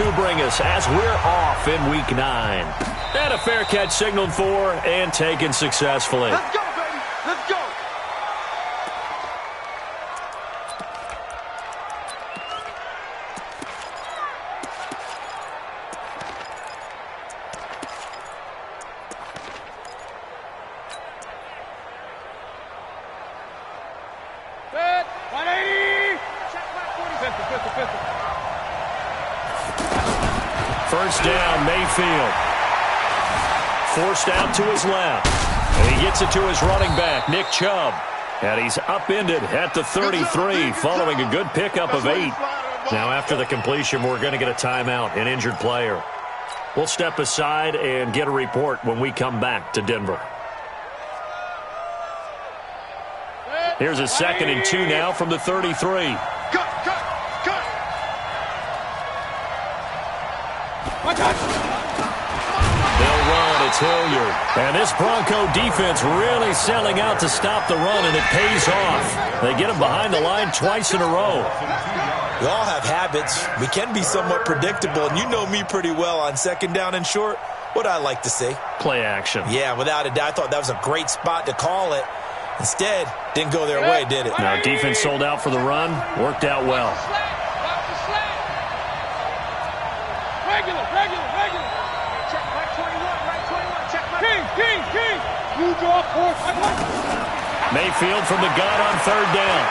to bring us as we're off in Week 9. And a fair catch signaled for and taken successfully. Let's go, baby. Let's go. Good. 180. Check back 40. Pistol. First down, Mayfield. Forced out to his left. And he gets it to his running back, Nick Chubb. And he's upended at the 33 following a good pickup of 8. Now after the completion, we're going to get a timeout, an injured player. We'll step aside and get a report when we come back to Denver. Here's a 2nd and 2 now from the 33. They'll run. It's Hilliard. And this Bronco defense really selling out to stop the run, and it pays off. They get him behind the line twice in a row. We all have habits. We can be somewhat predictable, and you know me pretty well on 2nd down and short. What I like to see. Play action. Yeah, without a doubt. I thought that was a great spot to call it. Instead, didn't go their way, did it? Now, defense sold out for the run. Worked out well. Regular. Check back 21, right 21. Check back. King. You draw force. Mayfield from the gun on 3rd down.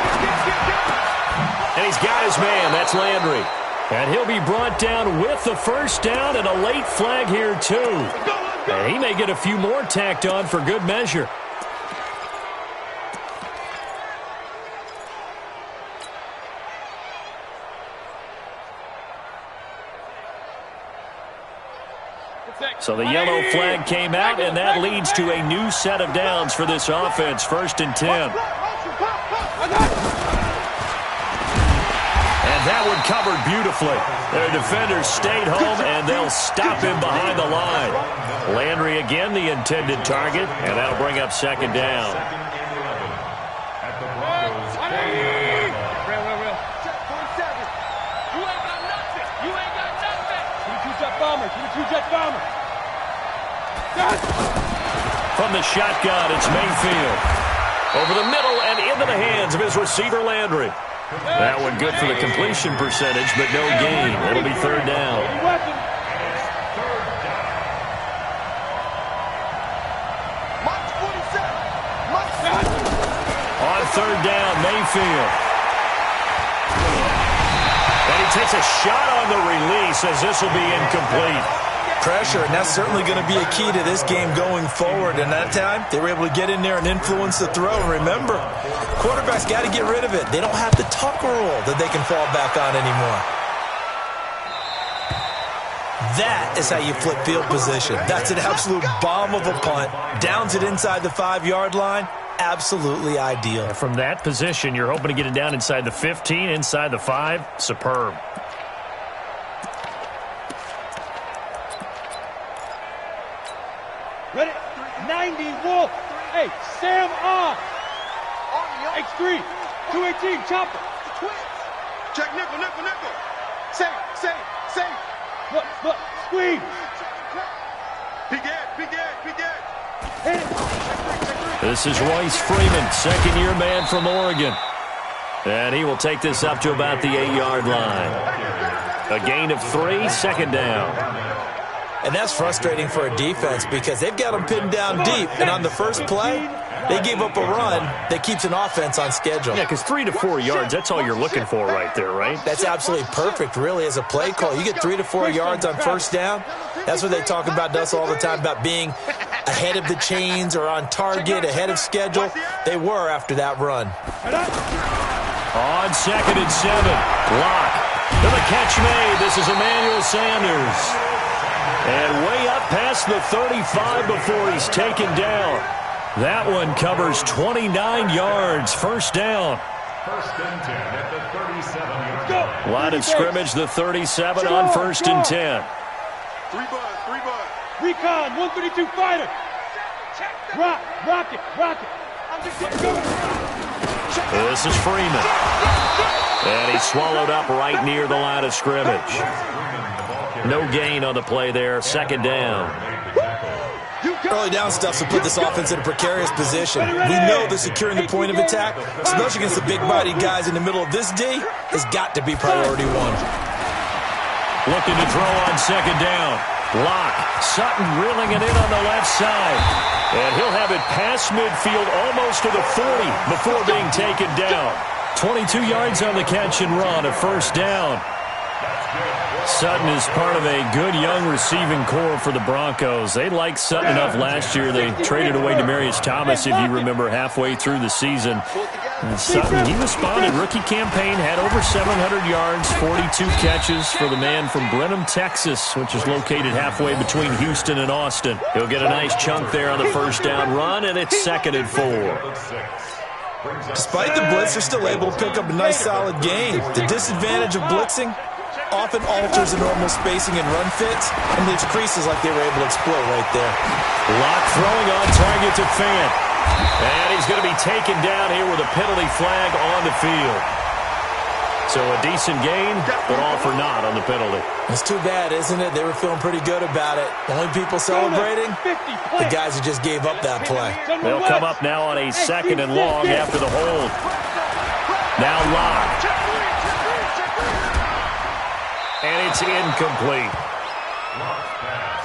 And he's got his man. That's Landry. And he'll be brought down with the first down and a late flag here, too. And he may get a few more tacked on for good measure. So the yellow flag came out, and that leads to a new set of downs for this offense. 1st and 10. And that one covered beautifully. Their defenders stayed home, and they'll stop him behind the line. Landry again the intended target, and that'll bring up 2nd down. From the shotgun, it's Mayfield. Over the middle and into the hands of his receiver, Landry. That one good for the completion percentage, but no gain. It'll be 3rd down. On 3rd down, Mayfield. And he takes a shot on the release as this will be incomplete. Pressure, and that's certainly going to be a key to this game going forward. And that time, they were able to get in there and influence the throw. And remember, quarterbacks got to get rid of it. They don't have the tuck rule that they can fall back on anymore. That is how you flip field position. That's an absolute bomb of a punt. Downs it inside the 5-yard line. Absolutely ideal. From that position, you're hoping to get it down inside the 15, inside the 5. Superb. Ready? 90 Wolf. Hey, Sam on. X3. 218. Chopper. Check nickel. Say. Look. Squeeze. Big Ed. Hit it. This is Royce Freeman, 2nd-year man from Oregon. And he will take this up to about the 8-yard line. A gain of 3, 2nd down. And that's frustrating for a defense because they've got them pinned down deep. And on the first play, they gave up a run that keeps an offense on schedule. Yeah, because 3 to 4 yards, that's all you're looking for right there, right? That's absolutely perfect, really, as a play call. You get 3 to 4 yards on first down. That's what they talk about us all the time, about being ahead of the chains or on target, ahead of schedule. They were after that run. On 2nd and 7, block. To the catch made. This is Emmanuel Sanders. And way up past the 35 before he's taken down. That one covers 29 yards. First down. 1st and 10 at the 37. Line of scrimmage, the 37 on 1st and 10. 3 bud. Recon, 132 fighter. Rock it. This is Freeman. And he's swallowed up right near the line of scrimmage. No gain on the play there. Second down. Early down stuff to put this offense in a precarious position. We know that securing the point of attack, especially against the big-bodied guys in the middle of this D, has got to be priority one. Looking to throw on second down. Lock. Sutton reeling it in on the left side. And he'll have it past midfield almost to the 40 before being taken down. 22 yards on the catch and run, a first down. Sutton is part of a good young receiving core for the Broncos. They liked Sutton enough last year. They traded away Demaryius Thomas, if you remember, halfway through the season. And Sutton, he responded. Rookie campaign, had over 700 yards, 42 catches for the man from Brenham, Texas, which is located halfway between Houston and Austin. He'll get a nice chunk there on the first down run, and it's 2nd and 4. Despite the blitz, they're still able to pick up a nice, solid gain. The disadvantage of blitzing often alters the normal spacing and run fits and leaves creases like they were able to exploit right there. Lock throwing on target to Fant. And he's going to be taken down here with a penalty flag on the field. So a decent gain, but all for naught on the penalty. It's too bad, isn't it? They were feeling pretty good about it. The only people celebrating, the guys who just gave up that play. They'll come up now on a 2nd and long after the hold. Now Lock. And it's incomplete. Lock pass.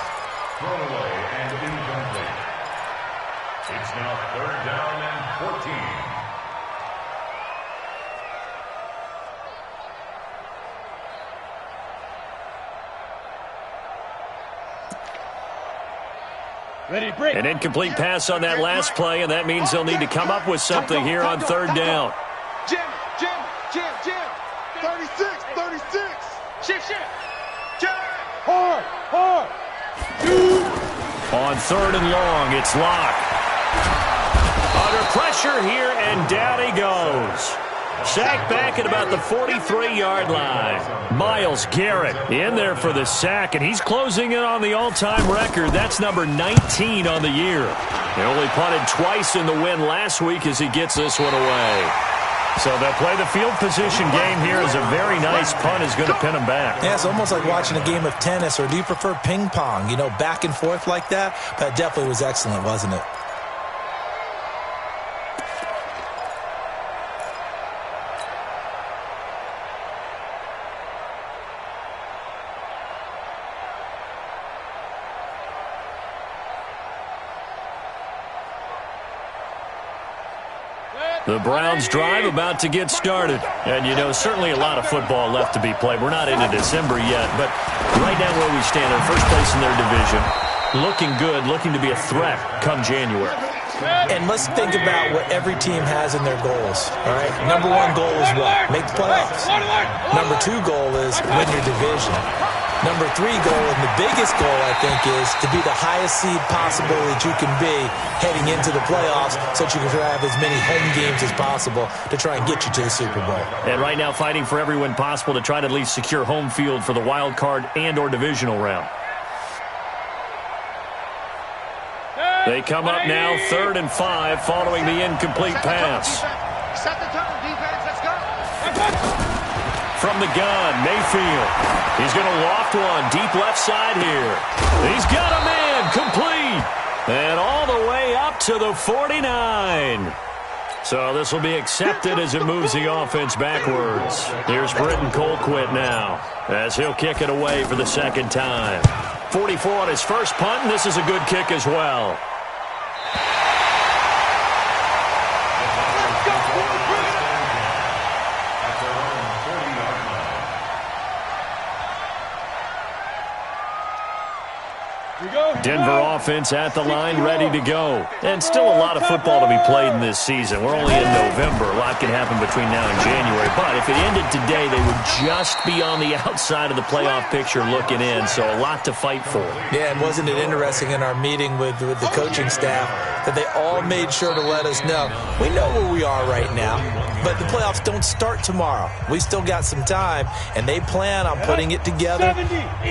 Thrown away and incomplete. It's now 3rd down and 14. Ready, break. An incomplete pass on that last play, and that means they'll need to come up with something here on 3rd down. Jim. 36. Shift. Jim. Hard. On 3rd and long, it's Lock. Under pressure here, and down he goes. Sack back at about the 43-yard line. Myles Garrett in there for the sack, and he's closing in on the all-time record. That's number 19 on the year. He only punted twice in the win last week as he gets this one away. So they'll play the field position game here as a very nice punt is going to pin him back. Yeah, it's almost like watching a game of tennis, or do you prefer ping pong? You know, back and forth like that? That definitely was excellent, wasn't it? The Browns drive about to get started. And, you know, certainly a lot of football left to be played. We're not into December yet, but right now where we stand, in first place in their division, looking good, looking to be a threat come January. And let's think about what every team has in their goals, all right? Number 1 goal is what? Make the playoffs. Number 2 goal is win your division. Number 3 goal, and the biggest goal, I think, is to be the highest seed possible that you can be heading into the playoffs so that you can have as many home games as possible to try and get you to the Super Bowl. And right now fighting for every win possible to try to at least secure home field for the wild card and or divisional round. They come up now 3rd and 5 following the incomplete pass. Set the tone, defense, let's go. From the gun, Mayfield. He's going to loft one deep left side here. He's got a man, complete. And all the way up to the 49. So this will be accepted as it moves the offense backwards. Here's Britton Colquitt now as he'll kick it away for the 2nd time. 44 on his first punt, and this is a good kick as well. Denver offense at the line, ready to go. And still a lot of football to be played in this season. We're only in November. A lot can happen between now and January. But if it ended today, they would just be on the outside of the playoff picture looking in. So a lot to fight for. Yeah, and wasn't it interesting in our meeting with the coaching staff that they all made sure to let us know, we know where we are right now, but the playoffs don't start tomorrow. We still got some time, and they plan on putting it together,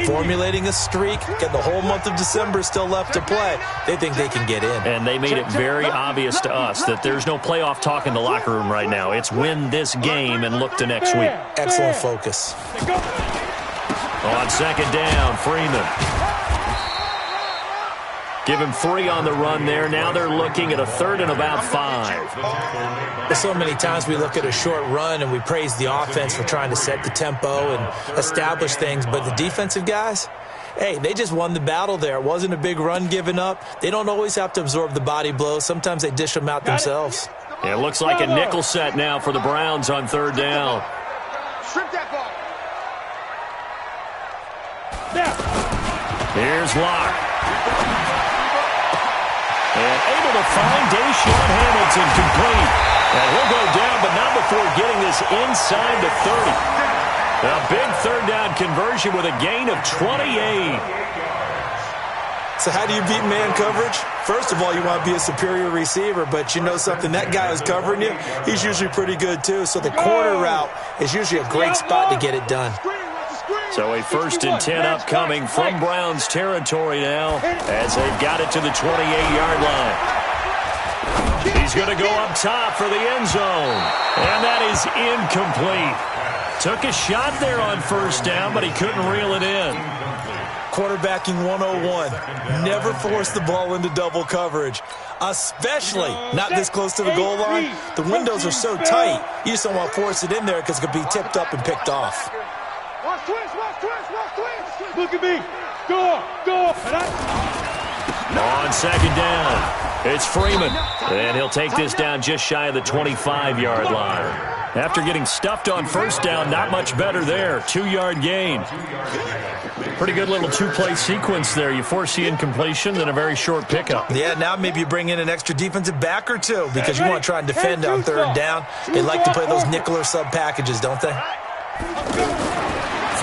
formulating a streak, get the whole month of December still left to play. They think they can get in. And they made it very obvious to us that there's no playoff talk in the locker room right now. It's win this game and look to next week. Excellent focus. On second down, Freeman. Give him 3 on the run there. Now they're looking at a 3rd and about 5. So many times we look at a short run and we praise the offense for trying to set the tempo and establish things. But the defensive guys, hey, they just won the battle there. It wasn't a big run given up. They don't always have to absorb the body blows. Sometimes they dish them out themselves. It looks like a nickel set now for the Browns on 3rd down. Strip that ball. Here's Locke. And able to find Deshaun Hamilton complete. And he'll go down, but not before getting this inside the 30. A big 3rd down conversion with a gain of 28. So how do you beat man coverage? First of all, you want to be a superior receiver, but you know something, that guy who's covering you, he's usually pretty good too. So the corner route is usually a great spot to get it done. So a 1st and 10 upcoming from Browns territory now as they've got it to the 28-yard line. He's going to go up top for the end zone. And that is incomplete. Took a shot there on 1st down, but he couldn't reel it in. Quarterbacking 101. Never force the ball into double coverage, especially not this close to the goal line. The windows are so tight, you just don't want to force it in there because it could be tipped up and picked off. Watch twist. Look at me. Go. On 2nd down, it's Freeman. And he'll take this down just shy of the 25-yard line. After getting stuffed on 1st down, not much better there. 2-yard gain. Pretty good little 2-play sequence there. You force the incompletion, then a very short pickup. Yeah, now maybe you bring in an extra defensive back or two because you want to try and defend on 3rd down. They like to play those nickel or sub packages, don't they?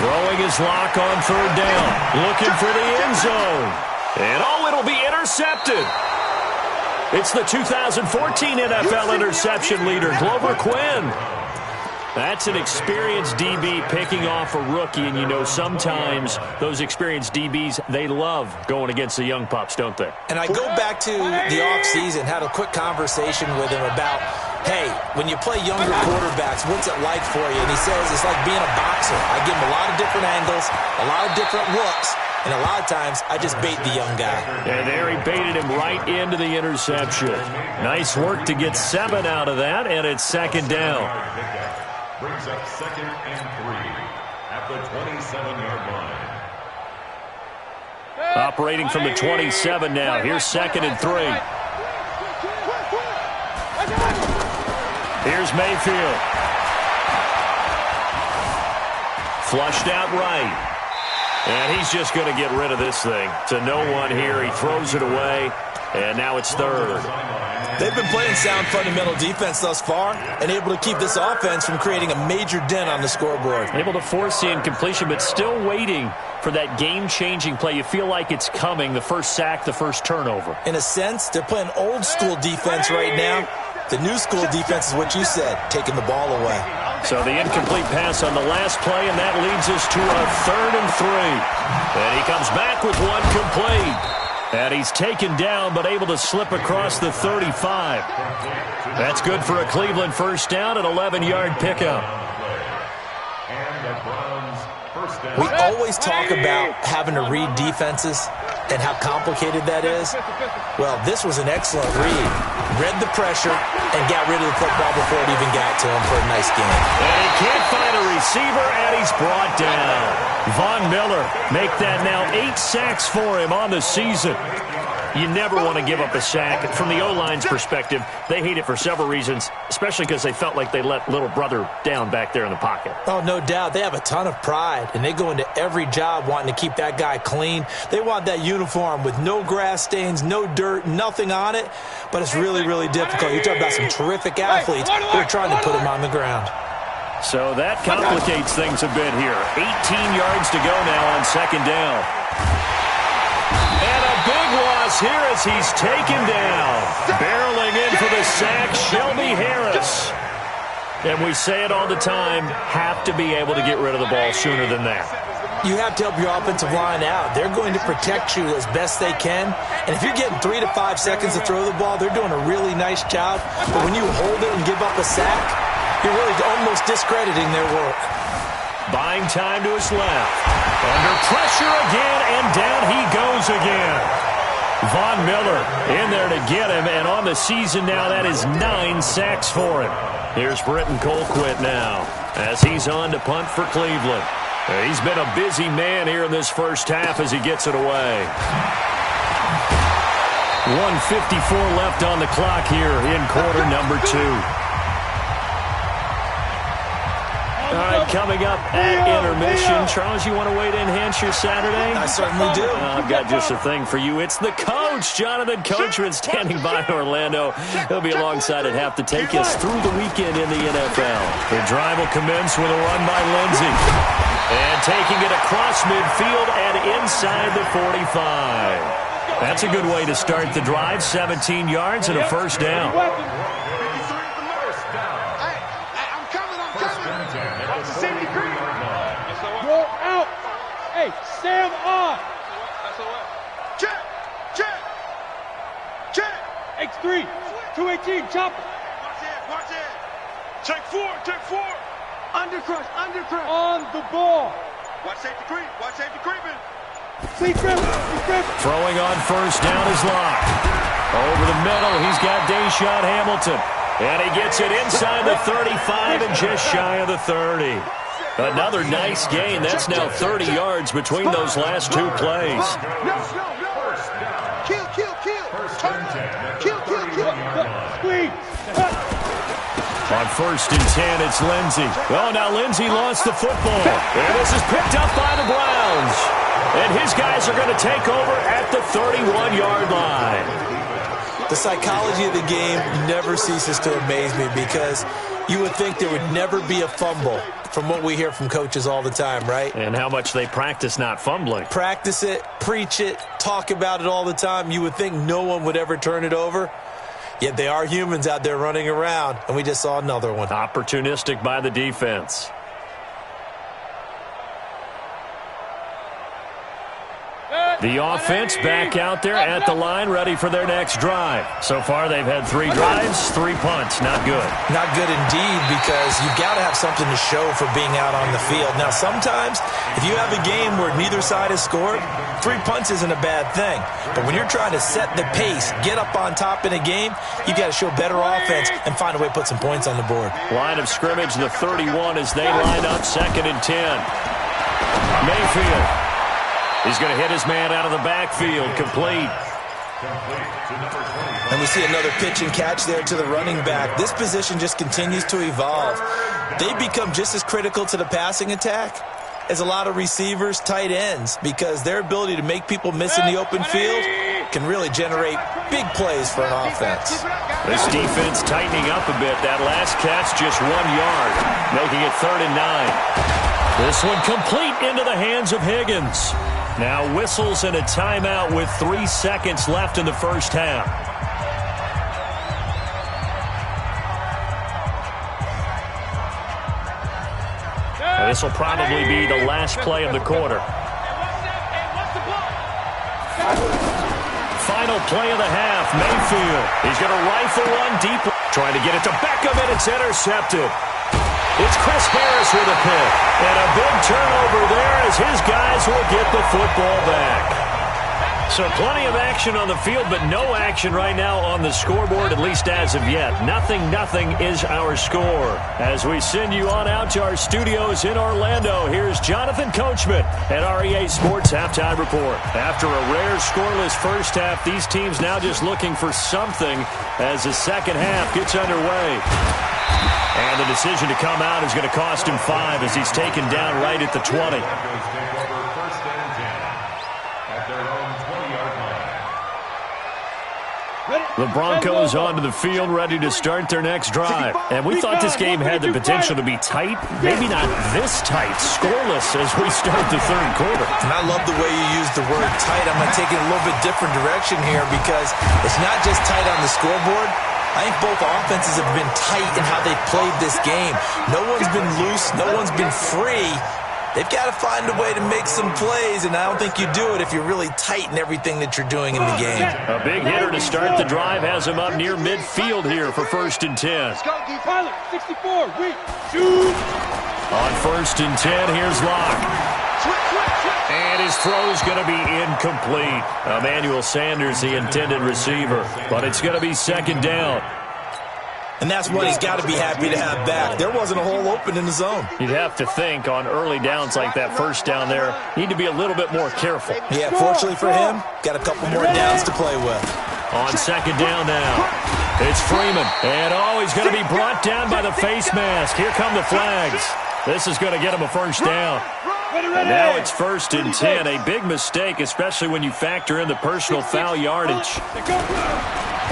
Throwing his Lock on 3rd down. Looking for the end zone. And it'll be intercepted. It's the 2014 NFL interception leader, Glover Quinn. That's an experienced DB picking off a rookie, and you know sometimes those experienced DBs, they love going against the young pups, don't they? And I go back to the offseason, had a quick conversation with him about, hey, when you play younger quarterbacks, what's it like for you? And he says it's like being a boxer. I give him a lot of different angles, a lot of different looks, and a lot of times I just bait the young guy. And there he baited him right into the interception. Nice work to get 7 out of that, and it's 2nd down. Brings up 2nd and 3 at the 27-yard line. Operating from the 27 now. Here's 2nd and 3. Here's Mayfield. Flushed out right. And he's just going to get rid of this thing. To no one here. He throws it away. And now it's 3rd. They've been playing sound fundamental defense thus far and able to keep this offense from creating a major dent on the scoreboard. Able to force the incompletion, but still waiting for that game-changing play. You feel like it's coming, the first sack, the first turnover. In a sense, they're playing old-school defense right now. The new-school defense is what you said, taking the ball away. So the incomplete pass on the last play, and that leads us to a 3rd and 3. And he comes back with one complete. And he's taken down, but able to slip across the 35. That's good for a Cleveland 1st down, an 11-yard pickup. We always talk about having to read defenses and how complicated that is. Well, this was an excellent read. Read the pressure and got rid of the football before it even got to him for a nice game. And he can't find a receiver, and he's brought down. Von Miller make that now 8 sacks for him on the season. You never want to give up a sack. From the O-line's perspective, they hate it for several reasons, especially because they felt like they let little brother down back there in the pocket. Oh, no doubt. They have a ton of pride, and they go into every job wanting to keep that guy clean. They want that uniform with no grass stains, no dirt, nothing on it, but it's really, really difficult. You're talking about some terrific athletes who are trying to put him on the ground. So that complicates things a bit here. 18 yards to go now on 2nd down. And a big loss here as he's taken down. Barreling in for the sack, Shelby Harris. And we say it all the time, have to be able to get rid of the ball sooner than that. You have to help your offensive line out. They're going to protect you as best they can. And if you're getting 3 to 5 seconds to throw the ball, they're doing a really nice job. But when you hold it and give up a sack, you're really almost discrediting their work. buying time to his left. Under pressure again, and down he goes again. Von Miller in there to get him, and on the season now, that is 9 sacks for him. Here's Britton Colquitt now as he's on to punt for Cleveland. He's been a busy man here in this first half as he gets it away. 1:54 left on the clock here in quarter number 2. All right, coming up at intermission. Charles, you want a way to enhance your Saturday? I certainly do. I've got just a thing for you. It's the coach, Jonathan Coachman, standing by in Orlando. He'll be alongside at half to take us through the weekend in the NFL. The drive will commence with a run by Lindsey. And taking it across midfield and inside the 45. That's a good way to start the drive. 17 yards and a first down. Hey, Sam on. Check. X3, 218, chopper. Watch it. Check four. Undercrush. On the ball. Watch safety creeping. See Griffin. Throwing on first down is locked. Over the middle, he's got Deshaun Hamilton. And he gets it inside the 35 and just shy of the 30. Another nice gain. That's now 30 yards between those last two plays. Kill. Squeeze. On first and 10, it's Lindsey. Oh, now Lindsey lost the football. And this is picked up by the Browns. And his guys are going to take over at the 31-yard line. The psychology of the game never ceases to amaze me because you would think there would never be a fumble from what we hear from coaches all the time, right? And how much they practice not fumbling. Practice it, preach it, talk about it all the time. You would think no one would ever turn it over. Yet they are humans out there running around, and we just saw another one. Opportunistic by the defense. The offense back out there at the line, ready for their next drive. So far, they've had 3 drives, 3 punts. Not good. Not good indeed, because you've got to have something to show for being out on the field. Now, sometimes, if you have a game where neither side has scored, 3 punts isn't a bad thing. But when you're trying to set the pace, get up on top in a game, you've got to show better offense and find a way to put some points on the board. Line of scrimmage, the 31 as they line up, 2nd and 10. Mayfield. He's going to hit his man out of the backfield. Complete. And we see another pitch and catch there to the running back. This position just continues to evolve. They become just as critical to the passing attack as a lot of receivers, tight ends, because their ability to make people miss in the open field can really generate big plays for an offense. This defense tightening up a bit. That last catch just 1 yard, making it 3rd and 9. This one complete into the hands of Higgins. Now whistles and a timeout with 3 seconds left in the first half. Now this will probably be the last play of the quarter. Final play of the half, Mayfield. He's going to rifle one deep. Trying to get it to Beckham, and it's intercepted. It's Chris Harris with a pick. And a big turnover there as his guys will get the football back. So plenty of action on the field, but no action right now on the scoreboard, at least as of yet. 0-0 is our score. As we send you on out to our studios in Orlando, here's Jonathan Coachman at REA Sports Halftime Report. After a rare scoreless first half, these teams now just looking for something as the second half gets underway. And the decision to come out is going to cost him 5 as he's taken down right at the 20. The Broncos onto the field, ready to start their next drive. And we thought this game had the potential to be tight. Maybe not this tight, scoreless as we start the third quarter. And I love the way you use the word tight. I'm going to take it a little bit different direction here because it's not just tight on the scoreboard. I think both offenses have been tight in how they've played this game. No one's been loose. No one's been free. They've got to find a way to make some plays, and I don't think you do it if you're really tight in everything that you're doing in the game. A big hitter to start the drive has him up near midfield here for 1st and 10. Let's go, Pilot, 64, weak, shoot. On 1st and 10, here's Locke. And his throw's going to be incomplete. Emmanuel Sanders, the intended receiver. But it's going to be 2nd down. And that's what he's got to be happy to have back. There wasn't a hole open in the zone. You'd have to think on early downs like that 1st down there, need to be a little bit more careful. Yeah, fortunately for him, got a couple more downs to play with. On 2nd down now, it's Freeman. And he's going to be brought down by the face mask. Here come the flags. This is going to get him a 1st down. And now it's 1st and 10. A big mistake, especially when you factor in the personal foul yardage.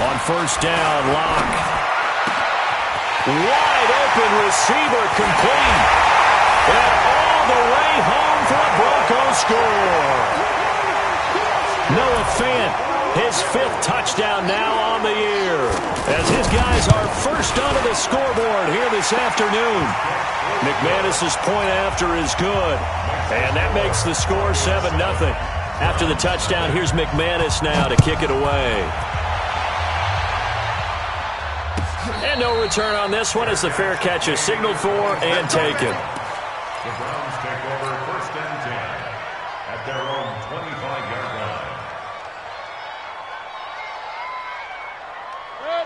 On 1st down, Locke. Wide open receiver complete. And all the way home for a Broncos score. Noah Fant, his 5th touchdown now on the year. As his guys are first onto the scoreboard here this afternoon. McManus's point after is good. And that makes the score 7-0. After the touchdown, here's McManus now to kick it away. And no return on this one as the fair catch is signaled for and taken. The Browns take over 1st and 10 at their own 25-yard line.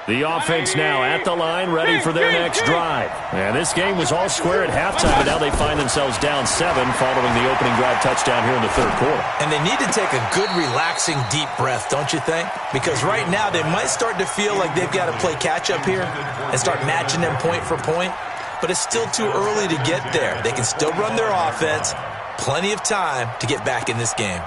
The offense now at the line, ready for their next drive. And this game was all square at halftime, but now they find themselves down 7 following the opening drive touchdown here in the 3rd quarter. And they need to take a good, relaxing, deep breath, don't you think? Because right now they might start to feel like they've got to play catch-up here and start matching them point for point. But it's still too early to get there. They can still run their offense. Plenty of time to get back in this game.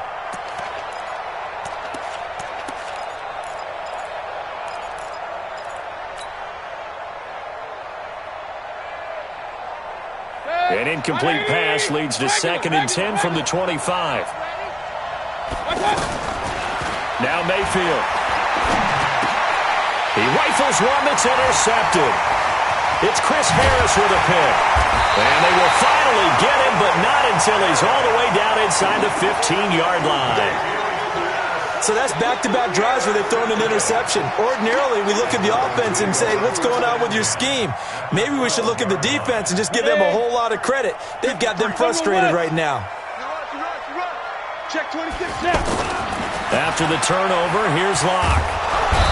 An incomplete pass leads to 2nd and 10 from the 25. Now Mayfield. He rifles one that's intercepted. It's Chris Harris with a pick. And they will finally get him, but not until he's all the way down inside the 15-yard line. So that's back-to-back drives where they've thrown an interception. Ordinarily, we look at the offense and say, what's going on with your scheme? Maybe we should look at the defense and just give them a whole lot of credit. They've got them frustrated right now. Check 26 now. After the turnover, here's Locke.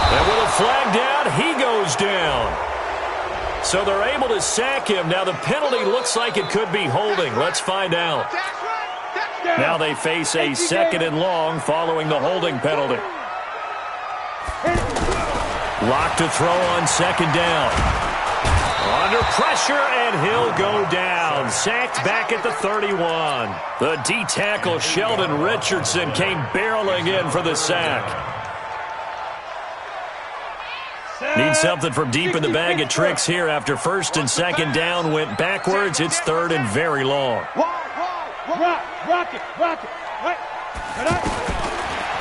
And with a flag down, he goes down. So they're able to sack him. Now the penalty looks like it could be holding. Let's find out. Now they face a 2nd and long following the holding penalty. Locke to throw on 2nd down. Under pressure, and he'll go down. Sacked back at the 31. The D-tackle Sheldon Richardson came barreling in for the sack. Need something from deep in the bag of tricks here after 1st and 2nd down went backwards. It's 3rd and very long. Rock it. Right.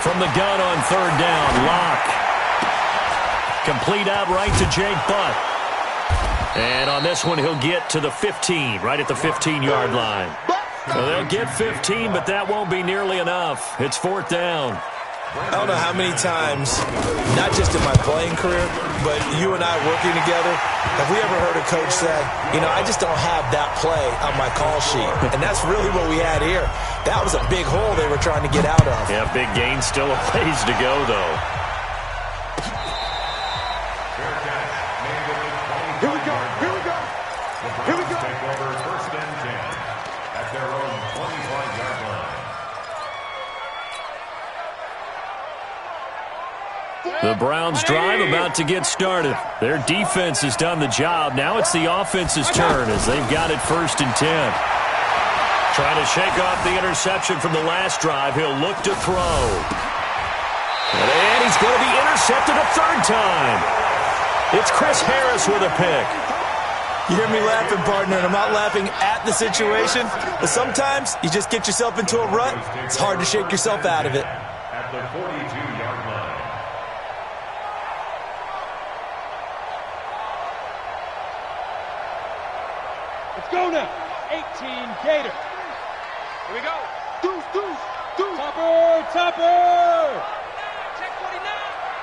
From the gun on 3rd down, Locke. Complete out right to Jake Butt. And on this one, he'll get to the 15, right at the 15-yard line. So they'll get 15, but that won't be nearly enough. It's 4th down. I don't know how many times, not just in my playing career, but you and I working together, have we ever heard a coach say, I just don't have that play on my call sheet. And that's really what we had here. That was a big hole they were trying to get out of. Yeah, big gain, still a ways to go, though. Here we go. The Browns take over 1st and 10 at their own 25-yard line. The Browns drive about to get started. Their defense has done the job. Now it's the offense's turn as they've got it 1st and 10. Trying to shake off the interception from the last drive. He'll look to throw. And he's going to be intercepted a 3rd time. It's Chris Harris with a pick. You hear me laughing, partner, and I'm not laughing at the situation. But sometimes you just get yourself into a rut. It's hard to shake yourself out of it. At the 42-yard line. Let's go now. 18 Gator. Here we go. Deuce. Topper. Check 49.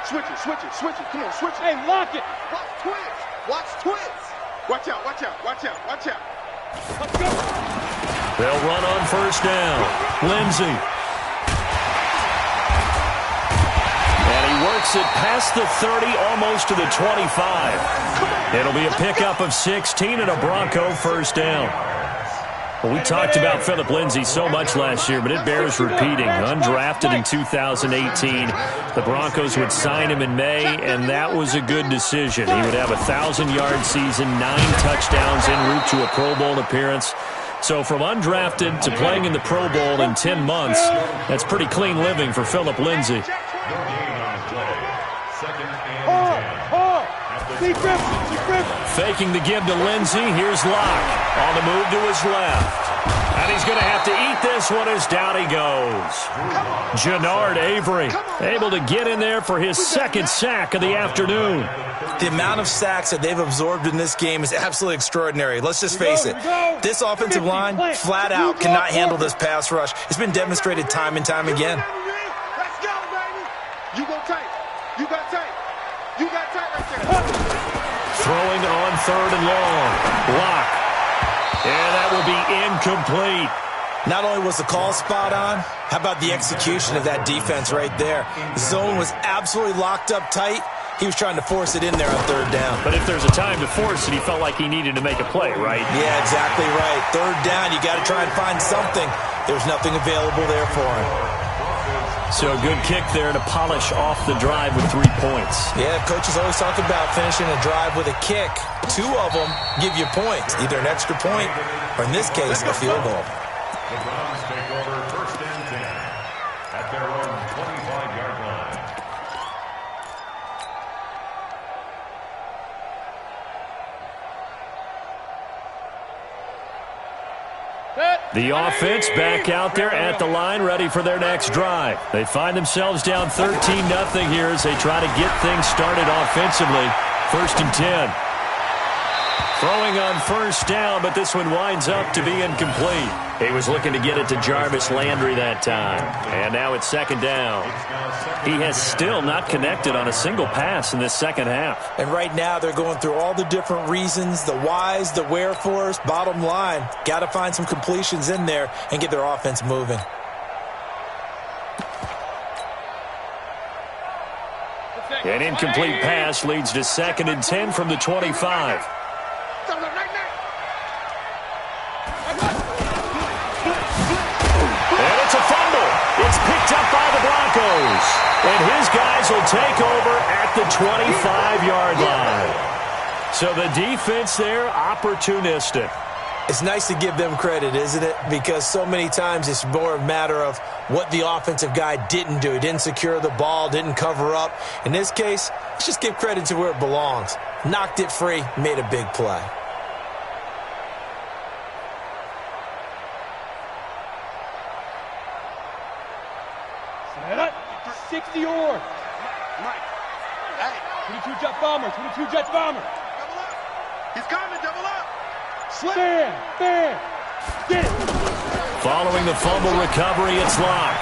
Switch it. Come on, switch it. Hey, lock it. Watch twins. Watch out. They'll run on first down. Lindsey. And he works it past the 30, almost to the 25. It'll be a pickup of 16 and a Bronco first down. Well, we talked about Philip Lindsey so much last year, but it bears repeating. Undrafted in 2018. The Broncos would sign him in May, and that was a good decision. He would have a 1,000-yard season, 9 touchdowns en route to a Pro Bowl appearance. So from undrafted to playing in the Pro Bowl in 10 months, that's pretty clean living for Philip Lindsey. Faking the give to Lindsey. Here's Locke on the move to his left. And he's going to have to eat this one as down he goes. Jannard Avery able to get in there for his second sack of the afternoon. The amount of sacks that they've absorbed in this game is absolutely extraordinary. Let's just face it. This offensive line, flat out, cannot handle this pass rush. It's been demonstrated time and time again. Let's go, baby. You go tight. You got tight. You got tight right there. Throwing on third and long. Block. And that will be incomplete. Not only was the call spot on, how about the execution of that defense right there? The zone was absolutely locked up tight. He was trying to force it in there on third down. But if there's a time to force it, he felt like he needed to make a play, right? Yeah, exactly right. Third down, you got to try and find something. There's nothing available there for him. So a good kick there to polish off the drive with 3 points. Yeah, coaches always talk about finishing a drive with a kick. 2 of them give you points, either an extra point or, in this case, a field goal. The Browns take over first and 10 at their own 25-yard line. The offense back out there at the line, ready for their next drive. They find themselves down 13-0 here as they try to get things started offensively. First and 10. Throwing on first down, but this one winds up to be incomplete. He was looking to get it to Jarvis Landry that time. And now it's second down. He has still not connected on a single pass in this second half. And right now they're going through all the different reasons, the whys, the wherefores. Bottom line, got to find some completions in there and get their offense moving. An incomplete pass leads to second and 10 from the 25. And it's a fumble. It's picked up by the Broncos. And his guys will take over at the 25-yard line. So the defense there, opportunistic. It's nice to give them credit, isn't it? Because so many times it's more a matter of what the offensive guy didn't do. He didn't secure the ball, didn't cover up. In this case, let's just give credit to where it belongs. Knocked it free, made a big play. Set up. 60 yards. Mike. Hey. 22 jet bomber. 22 jet bomber. Double up. He's coming. Double up. Stand. Get it. Following the fumble recovery, it's Locke.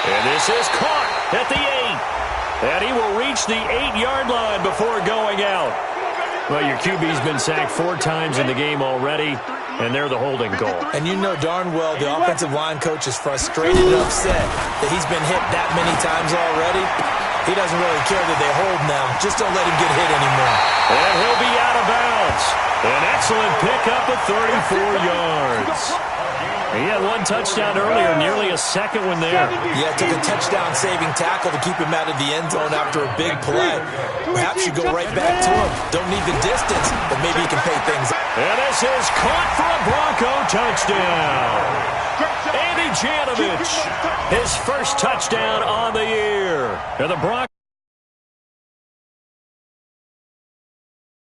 And this is caught at the 8. And he will reach the 8-yard line before going out. Well, your QB's been sacked 4 times in the game already, and they're the holding goal. And you know darn well the offensive line coach is frustrated and upset that he's been hit that many times already. He doesn't really care that they hold now. Just don't let him get hit anymore. And he'll be out of bounds. An excellent pickup of 34 yards. He had 1 touchdown earlier, nearly a second one there. Yeah, took a touchdown-saving tackle to keep him out of the end zone after a big play. Perhaps you go right back to him. Don't need the distance, but maybe he can pay things. And this is caught for a Bronco touchdown. Andy Janovich, his first touchdown on the year. And the Broncos